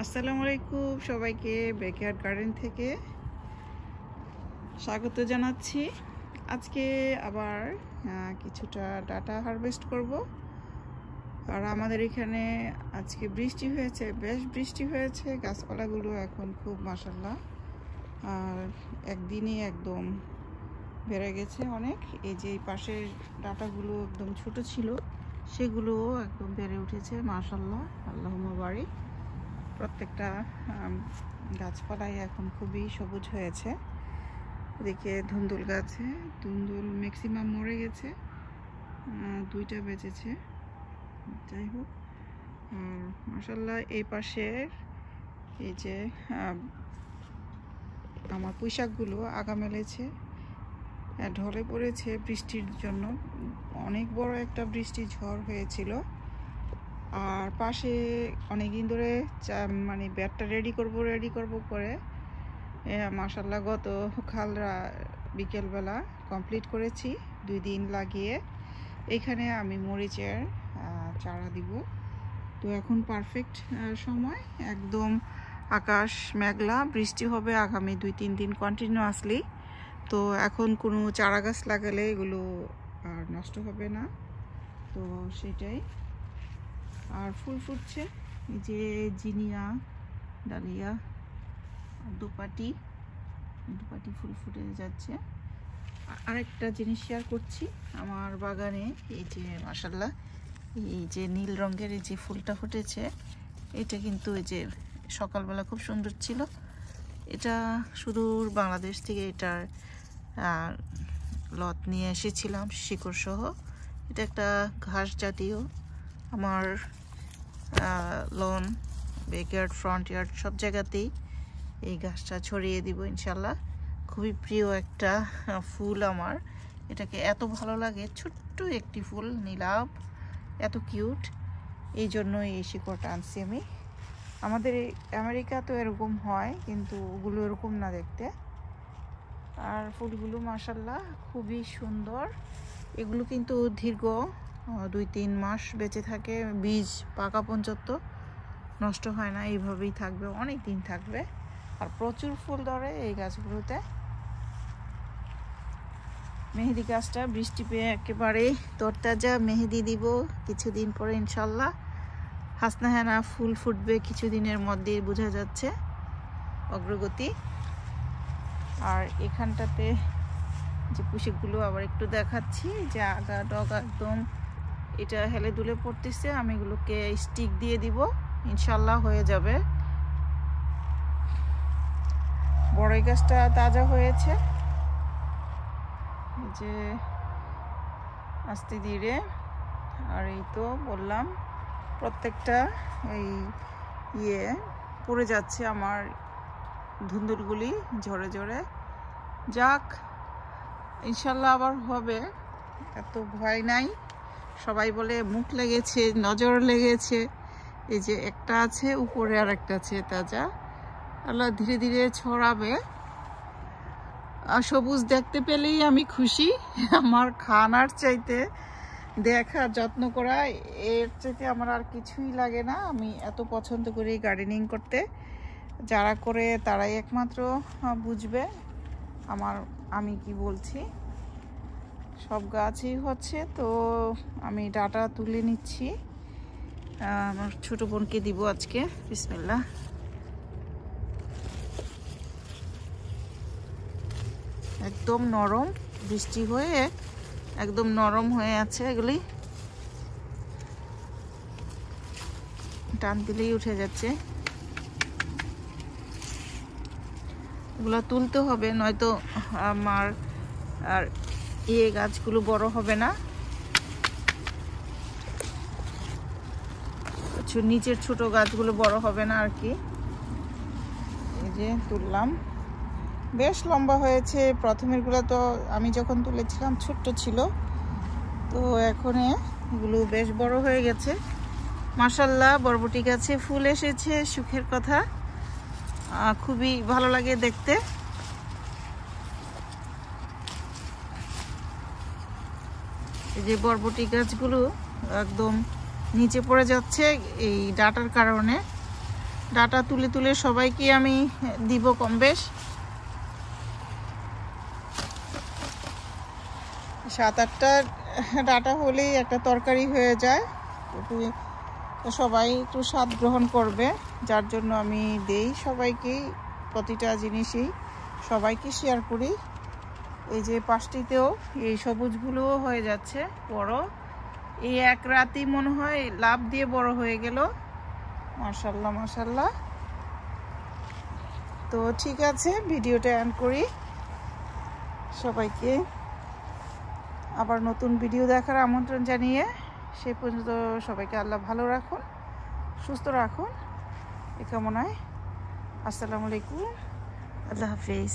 আসসালামু আলাইকুম সবাইকে ব্যাকয়ার্ড গার্ডেন থেকে স্বাগত জানাচ্ছি। আজকে আবার কিছুটা ডাটা হারভেস্ট করব। আর আমাদের এখানে আজকে বৃষ্টি হয়েছে, বেশ বৃষ্টি হয়েছে, গাছপালাগুলো এখন খুব মাশাআল্লাহ আর একদিনই একদম বেড়ে গেছে অনেক। এই যে এই পাশের ডাটাগুলো একদম ছোট ছিল, সেগুলোও একদম বেড়ে উঠেছে মাশাআল্লাহ, আল্লাহুম্মা বারিক। প্রত্যেকটা গাছপালাই এখন খুবই সবুজ হয়েছে। এদিকে ধুন্দুল গাছে ধুন্দুল ম্যাক্সিমাম মরে গেছে, দুইটা বেঁচেছে। যাই হোক, আর মাশাআল্লাহ এই পাশের এই যে আমার পুঁইশাকগুলো আগা মেলেছে, ঢলে পড়েছে বৃষ্টির জন্য। অনেক বড় একটা বৃষ্টি ঝড় হয়েছিল। আর পাশে অনেকদিন ধরে মানে ব্যাটটা রেডি করব করে মাশাআল্লাহ গত কাল বিকেলবেলা কমপ্লিট করেছি, 2 দিন লাগিয়ে। এখানে আমি মরিচের চারা দিব। তো এখন পারফেক্ট সময়, একদম আকাশ মেঘলা, বৃষ্টি হবে আগামী 2-3 দিন কন্টিনিউয়াসলি। তো এখন কোনো চারা গাছ লাগালে এগুলো আর নষ্ট হবে না, তো সেটাই। আর ফুল ফুটছে, এই যে জিনিয়া, ডালিয়া, দুপাটি ফুল ফুটে যাচ্ছে। আরেকটা জিনিস শেয়ার করছি, আমার বাগানে এই যে মাশাআল্লাহ এই যে নীল রঙের এই যে ফুলটা ফুটেছে, এটা কিন্তু এই যে সকালবেলা খুব সুন্দর ছিল। এটা সুদূর বাংলাদেশ থেকে এটার লত নিয়ে এসেছিলাম শিকড় সহ। এটা একটা ঘাস জাতীয়। আমার লন, ব্যাকয়ার্ড, ফ্রন্ট ইয়ার্ড সব জায়গাতেই এই গাছটা ছড়িয়ে দিব ইনশাল্লাহ। খুবই প্রিয় একটা ফুল আমার, এটাকে এত ভালো লাগে। ছোট্ট একটি ফুল, নীলাভ, এত কিউট, এই জন্য এই শিকড়টা আনছি আমি। আমাদের আমেরিকা তো এরকম হয়, কিন্তু ওগুলো এরকম না দেখতে। আর ফুলগুলো মাশাআল্লাহ খুবই সুন্দর। এগুলো কিন্তু দীর্ঘ 2-3 মাস বেঁচে থাকে, বীজ পাকা পর্যন্ত নষ্ট হয় না, এইভাবেই থাকবে, অনেক দিন থাকবে। আর প্রচুর ফুল ধরে এই গাছগুলোতে। মেহেদি গাছটা বৃষ্টি পেয়ে একেবারে তরতাজা, মেহেদি দিব কিছুদিন পরে ইনশাল্লাহ। হাসনাহেনা ফুল ফুটবে কিছুদিনের মধ্যেই, বোঝা যাচ্ছে অগ্রগতি। আর এখানটাতে যে পুঁশিকগুলো আবার একটু দেখাচ্ছি, যে আগা ডগা একদম এটা হেলে দুলে পড়তেছে, আমি এগুলোকে স্টিক দিয়ে দিব, ইনশাল্লাহ হয়ে যাবে। বড়ই গাছটা তাজা হয়েছে, এই যে আস্তে ধীরে। আর এই তো বললাম প্রত্যেকটা এই পড়ে যাচ্ছে আমার ধুন্দুলগুলি ঝরে ঝরে। যাক, ইনশাল্লাহ আবার হবে, এত ভয় নাই। সবাই বলে মুখ লেগেছে, নজর লেগেছে। এই যে একটা আছে উপরে, আর একটা আছে তাজা। আল্লাহ ধীরে ধীরে ছড়াবে। আর সবুজ দেখতে পেলেই আমি খুশি। আমার খানার চাইতে দেখা, যত্ন করা, এর চাইতে আমার আর কিছুই লাগে না। আমি এত পছন্দ করি গার্ডেনিং করতে। যারা করে তারাই একমাত্র বুঝবে আমি কি বলছি। সব গাছই হচ্ছে, তো আমি ডাটা তুলে নিচ্ছি, আমার ছোট বোনকে দিব আজকে। বিসমিল্লাহ। একদম নরম, বৃষ্টি হয়ে একদম নরম হয়ে আছে, এগুলি টান দিলেই উঠে যাচ্ছে। এগুলো তুলতে হবে, নয়তো আমার আর গাছগুলো বড় হবে না। নিচের ছোট গাছগুলো বড় হবে না আর কি। এই যে তুললাম, বেশ লম্বা হয়েছে। প্রথমের গুলো তো আমি যখন তুলেছিলাম ছোট্ট ছিল, তো এখন এগুলো বেশ বড় হয়ে গেছে মাশাআল্লাহ। বরবটি গাছে ফুল এসেছে, সুখের কথা, খুবই ভালো লাগে দেখতে। এই যে বরবটি গাছগুলো একদম নিচে পড়ে যাচ্ছে এই ডাটার কারণে। ডাটা তুলে তুলে সবাইকে আমি দিব কম বেশ। 7-8টা ডাটা হলেই একটা তরকারি হয়ে যায়, সবাই একটু স্বাদ গ্রহণ করবে, যার জন্য আমি দেই সবাইকেই, প্রতিটা জিনিসই সবাইকে শেয়ার করি। এই যে পাশটিতেও এই সবুজগুলোও হয়ে যাচ্ছে বড়, এই এক রাতই মনে হয় লাভ দিয়ে বড় হয়ে গেল। মাশাআল্লাহ মাশাআল্লাহ। তো ঠিক আছে, ভিডিওটা এন্ড করি। সবাইকে আবার নতুন ভিডিও দেখার আমন্ত্রণ জানিয়ে সে পর্যন্ত সবাইকে আল্লাহ ভালো রাখুন, সুস্থ রাখুন এই কামনায়। আসসালামু আলাইকুম, আল্লাহ হাফেজ।